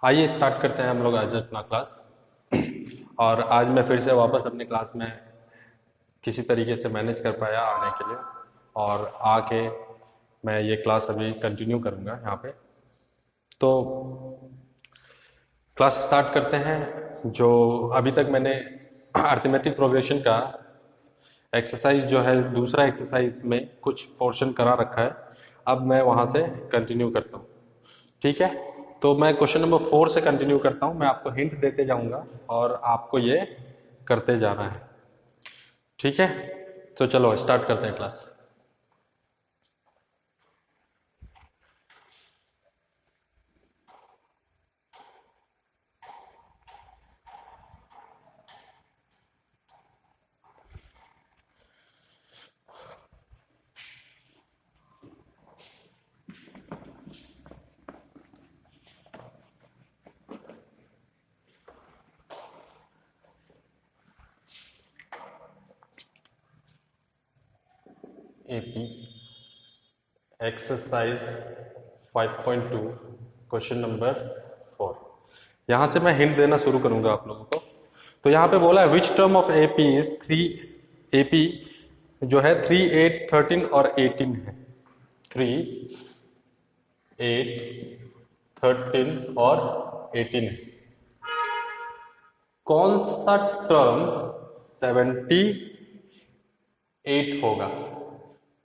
आइए स्टार्ट करते हैं हम लोग आज अपना क्लास। और आज मैं फिर से वापस अपने क्लास में किसी तरीके से मैनेज कर पाया आने के लिए, और आके मैं ये क्लास अभी कंटिन्यू करूँगा यहाँ पे। तो क्लास स्टार्ट करते हैं। जो अभी तक मैंने अरिथमेटिक प्रोग्रेशन का एक्सरसाइज जो है दूसरा एक्सरसाइज में कुछ पोर्शन करा रखा है, अब मैं वहाँ से कंटिन्यू करता हूँ। ठीक है, तो मैं क्वेश्चन नंबर 4 से कंटिन्यू करता हूँ। मैं आपको हिंट देते जाऊँगा और आपको ये करते जाना है। ठीक है, तो चलो स्टार्ट करते हैं class. AP exercise 5.2 question number 4। यहाँ से मैं हिंट देना शुरू करूंगा आप लोगों को। तो यहाँ पे बोला है which term of AP is 3 AP जो है 3, 8, 13 और 18 है। 3, 8, 13 और 18 है। कौन सा टर्म 78 होगा?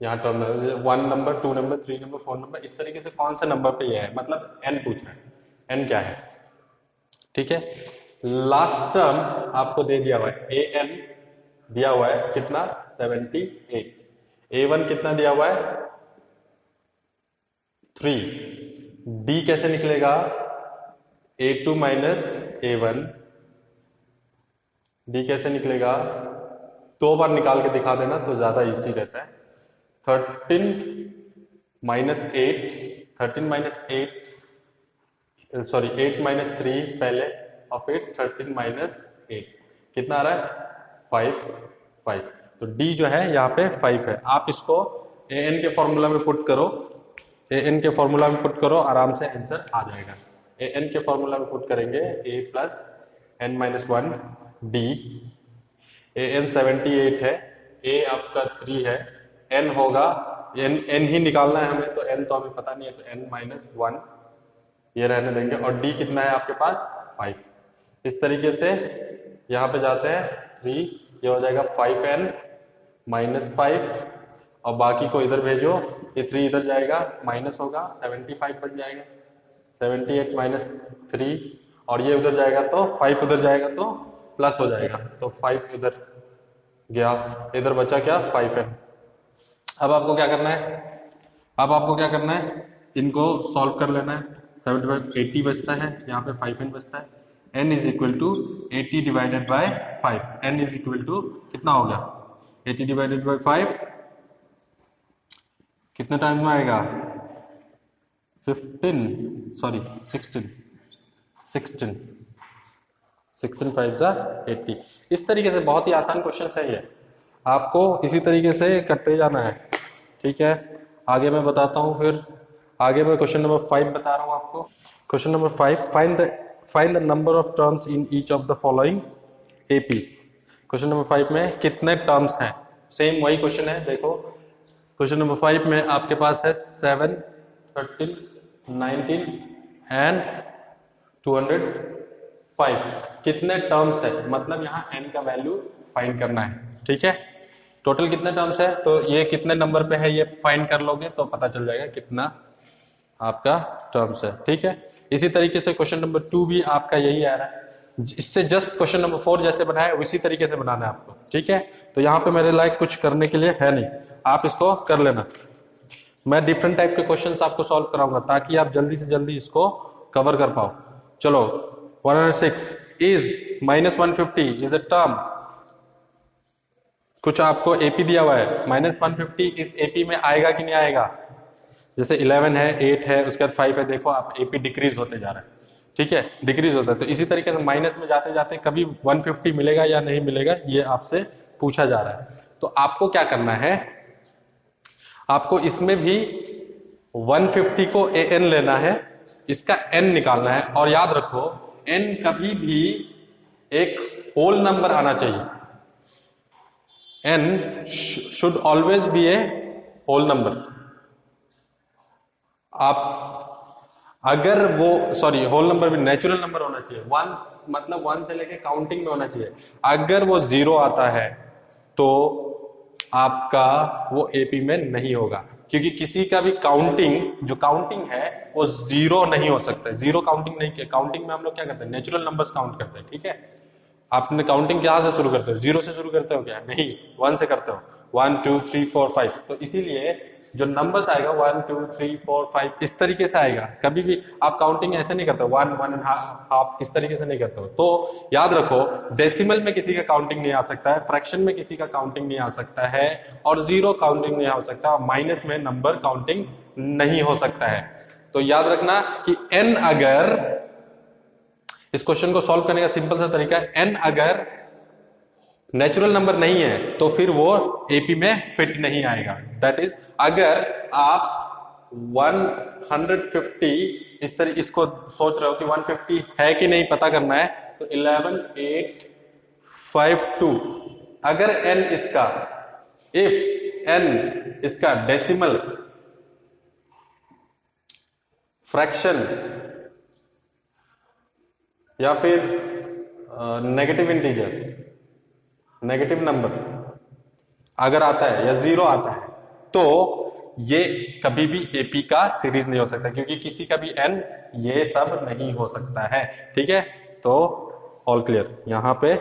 यहाँ term 1 number, 2 number, 3 number, 4 number, इस तरीके से कौन से नंबर पे ये है, मतलब n पूछ रहा है। n क्या है? ठीक है, लास्ट टर्म आपको दे दिया हुआ है, an दिया हुआ है कितना? 78। a1 कितना दिया हुआ है? 3। d कैसे निकलेगा? a2 minus a1। d कैसे निकलेगा? 2 बार निकाल के दिखा देना तो ज्यादा इजी रहता है। 13 माइनस 8, 13 माइनस 8 सॉरी 8 माइनस 3 पहले और फिर 13 माइनस 8 कितना आ रहा है? 5। तो d जो है यहाँ पे 5 है। आप इसको an के फॉर्मूला में पुट करो, an के फॉर्मूला में पुट करो, आराम से आंसर आ जाएगा। an के फॉर्मूला में पुट करेंगे a plus n minus 1 d। an 78 है, a आपका 3 है, n होगा n ही निकालना है हमें, तो n तो हमें पता नहीं है, तो n माइनस 1 ये रहने देंगे। और d कितना है आपके पास? 5। इस तरीके से यहाँ पे जाते हैं 3, ये हो जाएगा 5n माइनस 5 और बाकी को इधर भेजो, ये 3 इधर जाएगा माइनस होगा 75 बन जाएगा। 78 माइनस 3 और ये उधर जाएगा तो 5 उधर जाएगा तो प्लस हो जाएगा, तो 5 उधर गया, इधर बचा क्या? 5n। अब आपको क्या करना है? अब आपको क्या करना है? इनको सॉल्व कर लेना है। 75 80 बचता है, यहाँ पे 5n बचता है। n is equal to 80 divided by 5। n is equal to कितना हो गया? 80 डिवाइडेड बाय 5 कितने टाइम में आएगा? 15 सॉरी 16 5 80। इस तरीके से बहुत ही आसान क्वेश्चन है ये, आपको इसी तरीके से करते जाना है। ठीक है, आगे मैं बताता हूँ। फिर आगे मैं क्वेश्चन नंबर 5 बता रहा हूँ आपको। Question number 5, find the number of terms in each of the following APs. Question number 5 में कितने टर्म्स हैं? सेम वही क्वेश्चन है, देखो। क्वेश्चन नंबर 5 में आपके पास है 7, 13, 19 एंड 205। कितने टर्म्स है, मतलब यहाँ n का वैल्यू फाइंड करना है। ठीक है, टोटल कितने टर्म्स है, तो ये कितने नंबर पे है ये फाइंड कर लोगे तो पता चल जाएगा कितना आपका टर्म्स है। ठीक है, इसी तरीके से क्वेश्चन नंबर 2 भी आपका यही आ रहा है। इससे जस्ट क्वेश्चन नंबर 4 जैसे बनाया उसी तरीके से बनाना है आपको। ठीक है, तो यहाँ पे मेरे लायक कुछ करने के लिए है नहीं, आप इसको कर लेना। मैं डिफरेंट टाइप के क्वेश्चंस आपको सॉल्व कराऊंगा ताकि आप जल्दी से जल्दी इसको कवर कर पाओ। चलो, 106 is minus 150 is a term. कुछ आपको एपी दिया हुआ है, माइनस 150 इस एपी में आएगा कि नहीं आएगा? जैसे 11 है, 8 है, उसके बाद 5 है, देखो आप एपी डिक्रीज होते जा रहा है। ठीक है, डिक्रीज होता है। तो इसी तरीके से माइनस में जाते जाते कभी 150 मिलेगा या नहीं मिलेगा, ये आपसे पूछा जा रहा है। तो आपको क्या करना है, आपको इसमें भी 150 को an लेना है इसका n निकालना है, और याद रखो n कभी भी एक होल नंबर आना चाहिए। n should always be a whole number. आप अगर वो होल नंबर भी नेचुरल नंबर होना चाहिए, 1 मतलब 1 से लेके काउंटिंग में होना चाहिए। अगर वो 0 आता है तो आपका वो एपी में नहीं होगा, क्योंकि किसी का भी काउंटिंग जो काउंटिंग है वो 0 नहीं हो सकता है। 0 काउंटिंग नहीं किया। काउंटिंग में हम लोग क्या करते हैं, नेचुरल नंबर्स काउंट करते हैं, ठीक है। आपने काउंटिंग कहां से शुरू करते हो, 0 से शुरू करते हो क्या? नहीं, 1 से करते हो। 1 2 3 4 5। तो इसीलिए जो नंबर्स आएगा 1 2 3 4 5 इस तरीके से आएगा। कभी भी आप काउंटिंग ऐसे नहीं करते 1 1 एंड हाफ इस तरीके से नहीं करते हो। तो याद रखो, डेसिमल में किसी का काउंटिंग नहीं आ सकता है, फ्रैक्शन में किसी का काउंटिंग नहीं आ सकता है, और 0 काउंटिंग नहीं हो सकता, और माइनस में नंबर काउंटिंग नहीं हो सकता है। तो याद रखना कि n अगर, इस क्वेश्चन को सॉल्व करने का सिंपल सा तरीका है, n अगर नेचुरल नंबर नहीं है तो फिर वो एपी में फिट नहीं आएगा। दैट इज, अगर आप 150 इस तरह इसको सोच रहे हो कि 150 है कि नहीं पता करना है, तो 11 8 5 2, अगर n इसका, इफ n इसका डेसिमल, फ्रैक्शन या फिर नेगेटिव इंटीजर, नेगेटिव नंबर अगर आता है या 0 आता है, तो ये कभी भी एपी का सीरीज नहीं हो सकता, क्योंकि किसी का भी n ये सब नहीं हो सकता है। ठीक है, तो ऑल क्लियर। यहां पे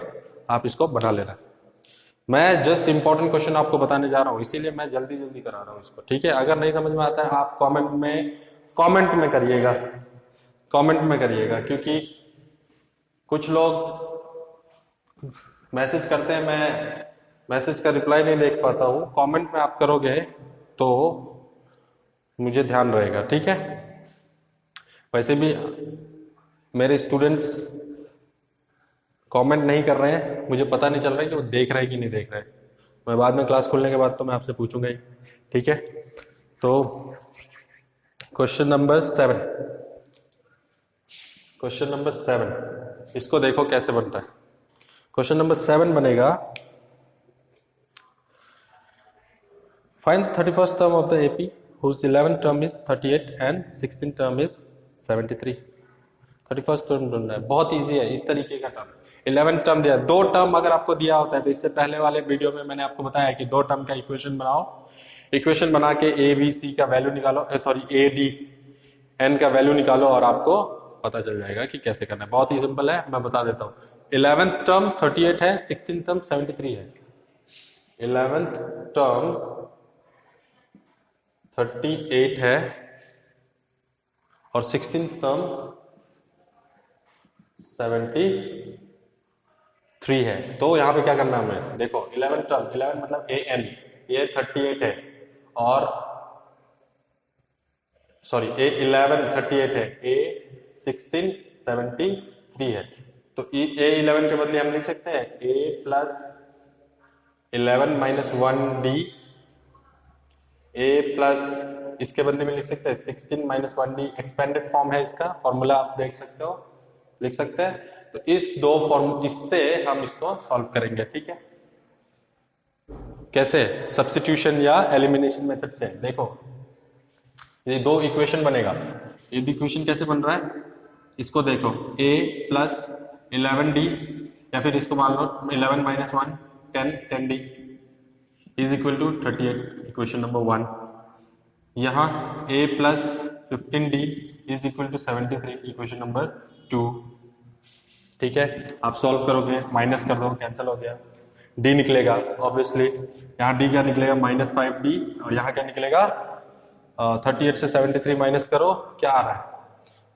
आप इसको बना लेना। मैं जस्ट इंपॉर्टेंट क्वेश्चन आपको बताने जा रहा हूं, इसीलिए मैं जल्दी जल्दी करा रहा हूं इसको। ठीक है, अगर नहीं समझ में आता है आप कमेंट में करिएगा, कमेंट में करिएगा, क्योंकि कुछ लोग मैसेज करते हैं, मैं मैसेज का रिप्लाई नहीं देख पाता हूं। कमेंट में आप करोगे तो मुझे ध्यान रहेगा। ठीक है, वैसे भी मेरे स्टूडेंट्स कमेंट नहीं कर रहे हैं, मुझे पता नहीं चल रहा है कि वो देख रहे हैं कि नहीं देख रहे हैं। मैं बाद में क्लास खुलने के बाद तो मैं आपसे पूछूंगा ही। ठीक है, तो क्वेश्चन नंबर 7, क्वेश्चन नंबर 7, इसको देखो कैसे बनता है। क्वेश्चन नंबर 7 बनेगा, find 31st term of the AP whose 11th term is 38 and 16th term is 73। 31st term ढूंढना है, बहुत इजी है। इस तरीके का टर्म 11th टर्म दिया, 2 टर्म अगर आपको दिया होता है तो इससे पहले वाले वीडियो में मैंने आपको बताया कि 2 टर्म का इक्वेशन बनाओ, इक्वेशन बना के ए बी सी का वैल्यू निकालो, ए डी एन का वैल्यू निकालो, और आपको पता चल जाएगा कि कैसे करना है। बहुत ही सिंपल है, मैं बता देता हूं। 11th टर्म 38 है, 16th टर्म 73 है। 11th टर्म 38 है और 16th टर्म 73 है। तो यहां पे क्या करना है हमें, देखो 11th टर्म, 11 मतलब ए एन, ये 38 है, और सॉरी ए 11 38 है, ए 16 73 है। तो ए 11 के बदले हम लिख सकते हैं ए प्लस 11 माइनस 1 डी, ए प्लस इसके बदले में लिख सकते हैं 16 माइनस 1 डी। एक्सपेंडेड फॉर्म है इसका, फॉर्मूला आप देख सकते हो, लिख सकते हैं। तो इस दो फॉर्म, इससे हम इसको सॉल्व करेंगे। ठीक है, कैसे, सब्स्टिट्यूशन या एलिमिनेशन मेथड से। देखो ये 2 इक्वेशन बनेगा, ये इक्वेशन कैसे बन रहा है, इसको देखो, a प्लस 11d, या फिर इसको मान लो 11 minus 1 10d is equal to 38, equation number 1। यहाँ a plus 15d is equal to 73, equation number 2। ठीक है, आप सॉल्व करोगे, माइनस कर दो, कैंसिल हो गया, d निकलेगा ऑब्वियसली। यहाँ d क्या निकलेगा, माइनस 5d, और यहाँ क्या निकलेगा 38 से 73 माइनस करो, क्या आ रहा है,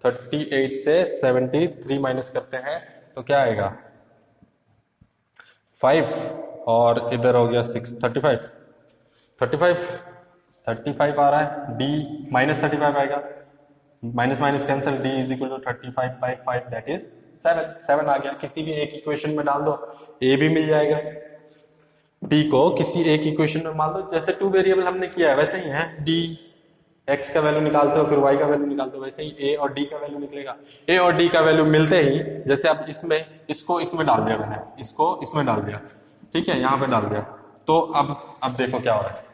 38 से 73 माइनस करते हैं तो क्या आएगा 5, और इधर हो गया 6 35 35 आ रहा है, d माइनस 35 आएगा, minus minus cancel, d is equal to 35 by 5 that is 7 आ गया। किसी भी एक इक्वेशन में डाल दो, a भी मिल जाएगा, d को किसी एक इक्वेशन में मान दो, जैसे 2 वेरिएबल हमने किया है वैसे ही है, d x का वैल्यू निकालते हो फिर y का वैल्यू निकालते हो, वैसे ही a और d का वैल्यू निकलेगा। a और d का वैल्यू मिलते ही जैसे अब इसको इसमें डाल दिया मैंने, इसको इसमें डाल दिया, ठीक है, यहां पे डाल दिया। तो अब देखो क्या हो रहा है,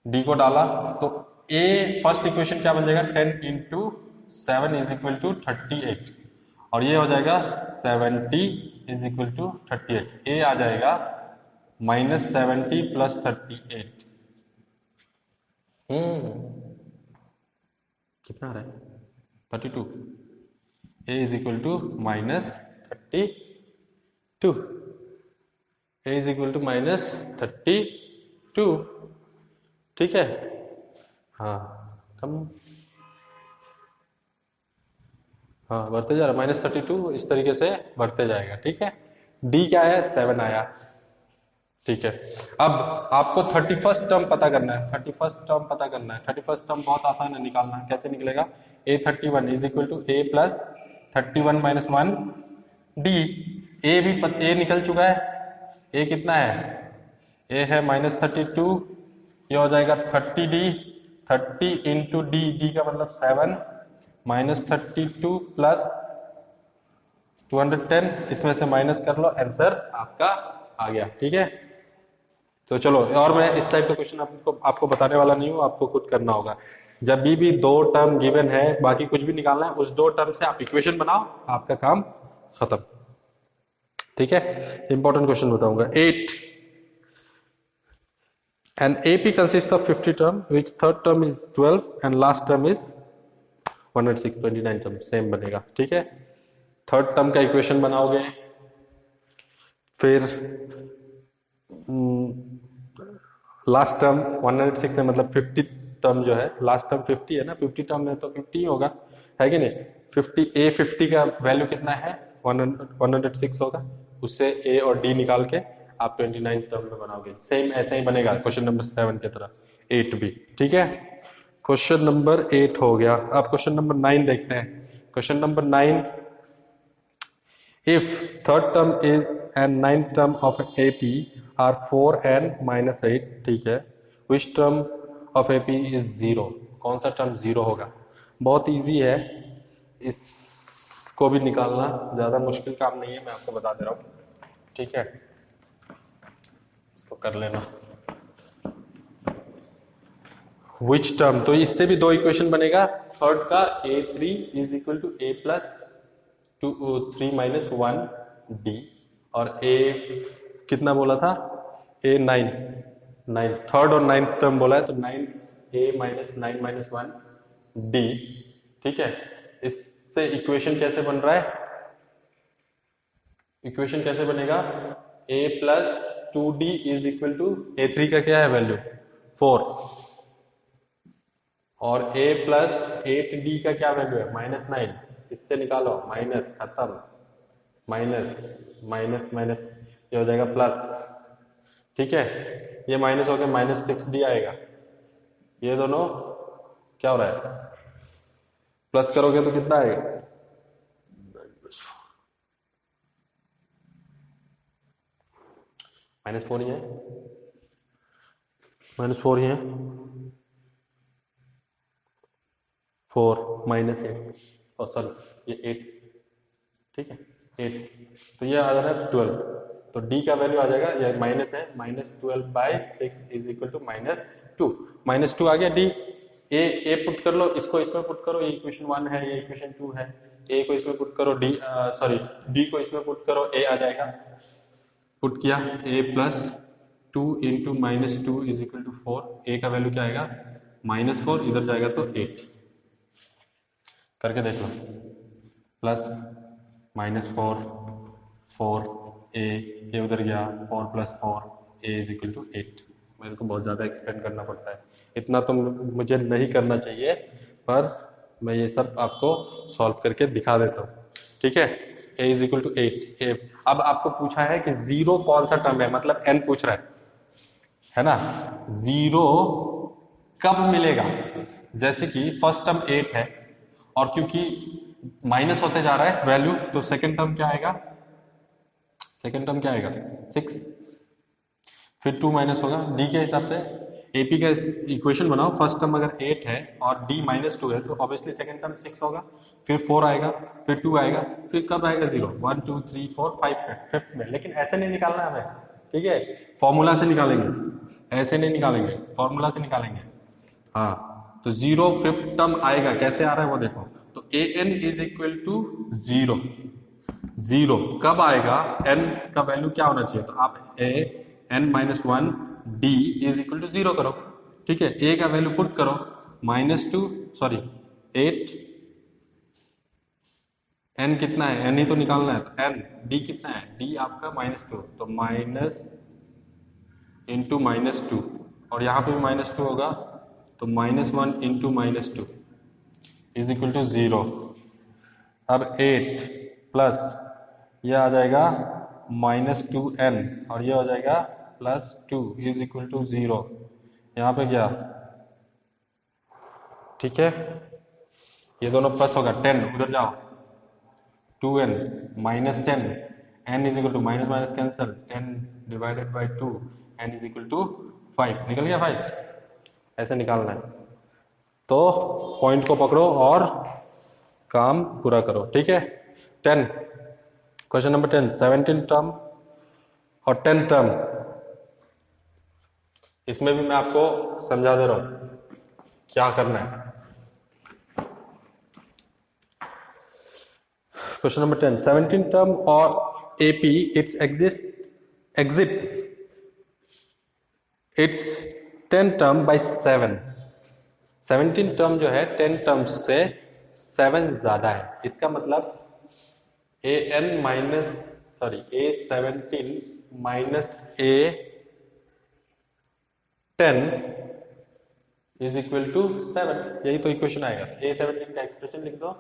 d को डाला तो a फर्स्ट इक्वेशन क्या बन जाएगा, 10 इंटू 7 इज इक्वल टू 38, और ये हो जाएगा 70 इज इक्वल टू 38। a आ जाएगा -70 प्लस 38। कितना आ रहा है, 32। a is equal to -32, a is equal to -32, ठीक है। हाँ कम, हाँ बढ़ते जा रहा है, -32 इस तरीके से बढ़ते जाएगा, ठीक है। d क्या है, 7 आया, ठीक है। अब आपको 31st टर्म पता करना है, 31st टर्म पता करना है। 31st टर्म बहुत आसान है निकालना, कैसे निकलेगा, a31 is equal to a plus 31 minus 1 d। a निकल चुका है, a कितना है, a है -32, ये हो जाएगा 30d, 30 इंटू d का मतलब 7, -32 प्लस 210, इसमें से माइनस कर लो, आंसर आपका आ गया, ठीक है। तो चलो, और मैं इस टाइप का क्वेश्चन आपको बताने वाला नहीं हूं, आपको खुद करना होगा। जब भी दो टर्म गिवन है, बाकी कुछ भी निकालना है, उस दो टर्म से आप इक्वेशन बनाओ, आपका काम खत्म, ठीक है। इंपॉर्टेंट क्वेश्चन बताऊंगा। 8 an AP consist of 50 term which third term is 12 and last term is 106, 29 term, same बनेगा, ठीक है। थर्ड टर्म का इक्वेशन बनाओगे, फिर लास्ट टर्म 106 है, मतलब 50 टर्म जो है, लास्ट टर्म 50 है ना, 50 टर्म में तो 50 ही होगा, है कि नहीं। 50 का वैल्यू कितना है, 106 होगा, उससे a और d निकाल के आप 29 टर्म में बनाओगे। सेम ऐसा ही बनेगा क्वेश्चन नंबर 7 की तरह, 8 भी, ठीक है। क्वेश्चन नंबर 8 हो गया। अब क्वेश्चन नंबर 9 देखते हैं। Question number 9, if third term is and ninth term of AP are 4 and -8, ठीक है, which term of AP is 0, कौन सा टर्म 0 होगा। बहुत इजी है, इसको भी निकालना ज्यादा मुश्किल काम नहीं है, मैं आपको बता दे रहा हूँ, ठीक है, इसको कर लेना। which term, तो इससे भी दो इक्वेशन बनेगा। थर्ड का A3 is equal to A plus 3 minus 1 d, और a कितना बोला था, a 9, थर्ड और 9th टर्म बोला है, तो 9a माइनस 9 माइनस 1 d, ठीक है। इससे इक्वेशन कैसे बन रहा है, इक्वेशन कैसे बनेगा, a plus 2d is equal to A3 का क्या है वैल्यू 4, और a प्लस 8d का क्या वैल्यू है -9, इससे निकालो, माइनस, खत्म, माइनस माइनस माइनस, ये हो जाएगा प्लस, ठीक है। ये माइनस हो गया, -6d आएगा, ये दोनों क्या हो रहा है, प्लस करोगे तो कितना आएगा, -4 ही है, -4 ही है, 4 -8, और सॉरी ये 8, ठीक है, 8, तो ये आ जाएगा 12, तो d का वैल्यू आ जाएगा, ये माइनस है, -12/6 इज इक्वल टू -2, -2 आ गया। d a पुट कर लो, इसको इसमें पुट करो, ये इक्वेशन 1 है, ये इक्वेशन 2 है, a को इसमें पुट करो, d को इसमें पुट करो, a आ जाएगा, पुट किया, a plus 2 into -2 is equal to 4, a का वैल्यू क्या आएगा, -4, इधर जाएगा तो 8, करके देख लो, प्लस -4, 4 a, ये उधर गया, 4 + 4 a इज इक्वल टू 8। मेरे को बहुत ज़्यादा एक्सप्लेन करना पड़ता है, इतना तो मुझे नहीं करना चाहिए, पर मैं ये सब आपको सॉल्व करके दिखा देता हूँ, ठीक है। a is equal to 8। अब आपको पूछा है कि 0 कौन सा टर्म है, मतलब n पूछ रहा है ना, 0 कब मिलेगा, जैसे कि फर्स्ट टर्म 8 है, और क्योंकि माइनस होते जा रहा है वैल्यू, तो सेकंड टर्म क्या आएगा, सेकंड टर्म क्या आएगा 6, फिर 2 माइनस होगा, d के हिसाब से एपी का इक्वेशन बनाओ, फर्स्ट टर्म अगर 8 है और डी -2 है तो ऑब्वियसली सेकंड टर्म 6 होगा, फिर 4 आएगा, फिर 2 आएगा, फिर कब आएगा 0, 1 2 3 4 5 फिफ्थ में। लेकिन ऐसे नहीं निकालना हमें, ठीक है, फॉर्मूला से निकालेंगे, ऐसे नहीं निकालेंगे, फॉर्मूला से निकालेंगे। हाँ, तो 0 फिफ्थ टर्म आएगा, कैसे आ रहा है वो देखो। तो A N is equal to 0, 0 कब आएगा, n का वैल्यू क्या होना चाहिए, तो आप a n -1 d is equal to 0 करो, ठीक है, a का वैल्यू पुट करो, -2 सॉरी 8, n कितना है, n ही तो निकालना है, तो n d कितना है, d आपका -2, तो माइनस इंटू -2, और यहाँ पे भी -2 होगा, तो -1 इंटू -2 इज इक्वल टू 0। अब 8 प्लस ये आ जाएगा -2n और ये हो जाएगा +2 इज इक्वल टू 0। यहाँ पे क्या, ठीक है, ये दोनों प्लस होगा, 10 उधर जाओ, 2n -10 n is equal to minus minus cancel, 10 divided by 2 n is equal to 5, निकल गया 5, ऐसे निकालना है। तो पॉइंट को पकड़ो और काम पूरा करो, ठीक है। 10 क्वेश्चन नंबर 10, 17 टर्म और 10 टर्म, इसमें भी मैं आपको समझा दे रहा हूं क्या करना है। क्वेश्चन नंबर 10, 17 टर्म और AP it's exit its 10 term by 7। 17 term जो है 10 टर्म से 7 ज्यादा है, इसका मतलब a A17 minus A10 is equal to 7, यही तो इक्वेशन आएगा। A17 का एक्सप्रेशन लिख दो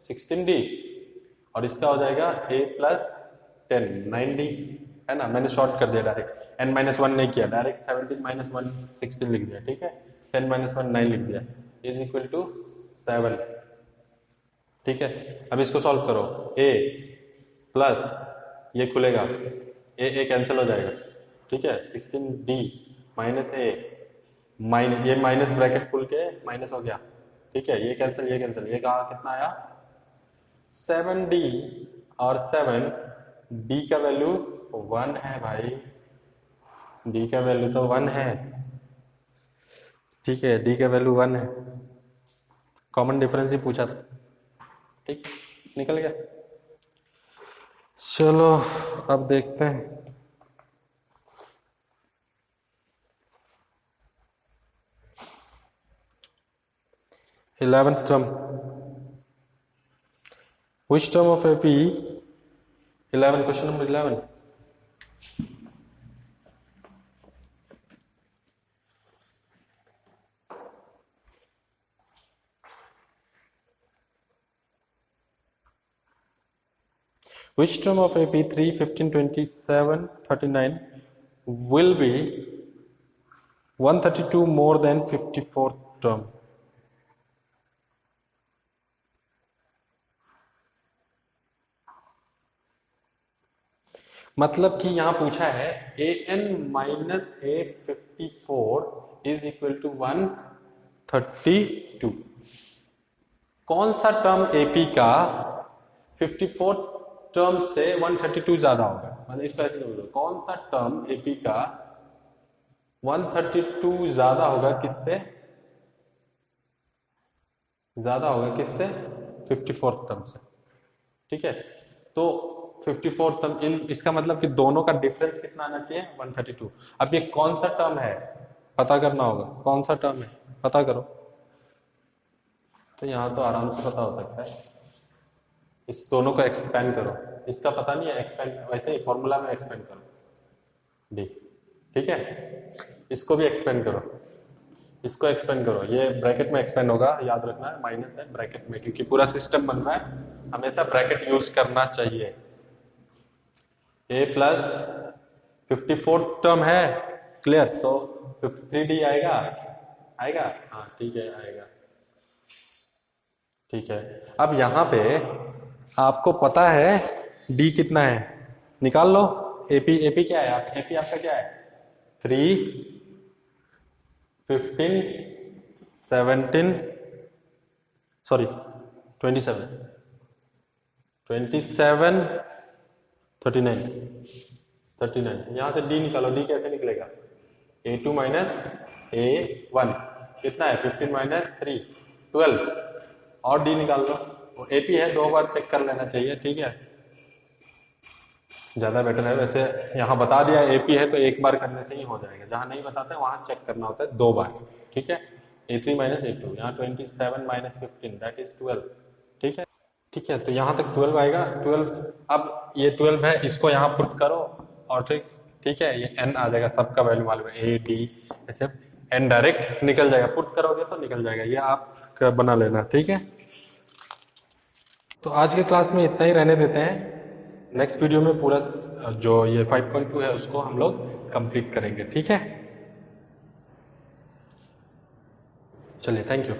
16D और इसका हो जाएगा A + 10 9D, है ना, मैंने शॉर्ट कर दिया डायरेक्ट, n -1 नहीं किया, डायरेक्ट 17 - 1 16 लिख दिया, ठीक है, 10 - 1 9 लिख दिया, इज इक्वल टू 7, ठीक है। अब इसको सॉल्व करो, a प्लस ये खुलेगा, a कैंसिल हो जाएगा, ठीक है, 16D माइनस a माइनस ये माइनस ब्रैकेट खुल के माइनस हो गया, ठीक है, ये कैंसिल ये कैंसिल, ये कहा कितना आया 7D और 7 D का वैल्यू 1 है भाई, D का वैल्यू तो 1 है, ठीक है, D का वैल्यू 1 है, कॉमन डिफरेंस ही पूछा था, ठीक, निकल गया। चलो अब देखते हैं, eleventh term, which term of AP 11, question number 11, which term of AP 3 15 27 39 will be 132 more than 54th term? मतलब कि यहां पूछा है an minus A54 is equal to 132, कौन सा टर्म एपी का 54 टर्म से 132 ज्यादा होगा, मतलब इसको ऐसे बोलो, कौन सा टर्म एपी का 132 ज्यादा होगा, किससे ज्यादा होगा, किससे 54 टर्म से, ठीक है। तो 54 टर्म इन, इसका मतलब कि दोनों का डिफरेंस कितना आना चाहिए 132। अब ये कौन सा टर्म है पता करना होगा, कौन सा टर्म है पता करो, तो यहां तो आराम से पता हो सकता है, इस दोनों को एक्सपेंड करो, इसका पता नहीं है एक्सपेंड, वैसे ही फॉर्मूला में एक्सपेंड करो डी, ठीक है, इसको भी एक्सपेंड करो, इसको एक्सपेंड करो, ये ब्रैकेट में एक्सपेंड होगा, याद रखना है माइनस है ब्रैकेट में, क्योंकि पूरा सिस्टम बन रहा है, हमेशा ब्रैकेट यूज करना चाहिए। a प्लस 54 टर्म है, क्लियर, तो 53D आएगा, आएगा, हाँ ठीक है आएगा, ठीक है। अब यहां पे आपको पता है D कितना है, निकाल लो, AP क्या है, AP आपका क्या है 3 15, 17, सॉरी 27, 27, 39, 39। यहाँ से डी निकालो, डी कैसे निकलेगा? A2 माइनस A1 कितना है? 15 माइनस 3 12, और डी निकाल लो। वो AP है, 2 बार चेक कर लेना चाहिए, ठीक है, ज़्यादा बेटर है। वैसे यहाँ बता दिया AP है तो एक बार करने से ही हो जाएगा, जहाँ नहीं बताते वहाँ चेक करना होता है 2 बार, ठीक है। A3 माइनस A2, यहाँ 27 माइनस 15 दैट इज 12, ठीक है, ठीक है। तो यहाँ तक 12 आएगा। 12, अब ये 12 है, इसको यहाँ पुट करो और ठीक है, ये n आ जाएगा, सबका वैल्यू मालूम है, A D ऐसे n डायरेक्ट निकल जाएगा, पुट करोगे तो निकल जाएगा, ये आप बना लेना, ठीक है। तो आज के क्लास में इतना ही रहने देते हैं। नेक्स्ट वीडियो में पूरा जो ये 5.2 है उसको हम लोग कंप्लीट करेंगे, ठीक है। चलिए, थैंक यू।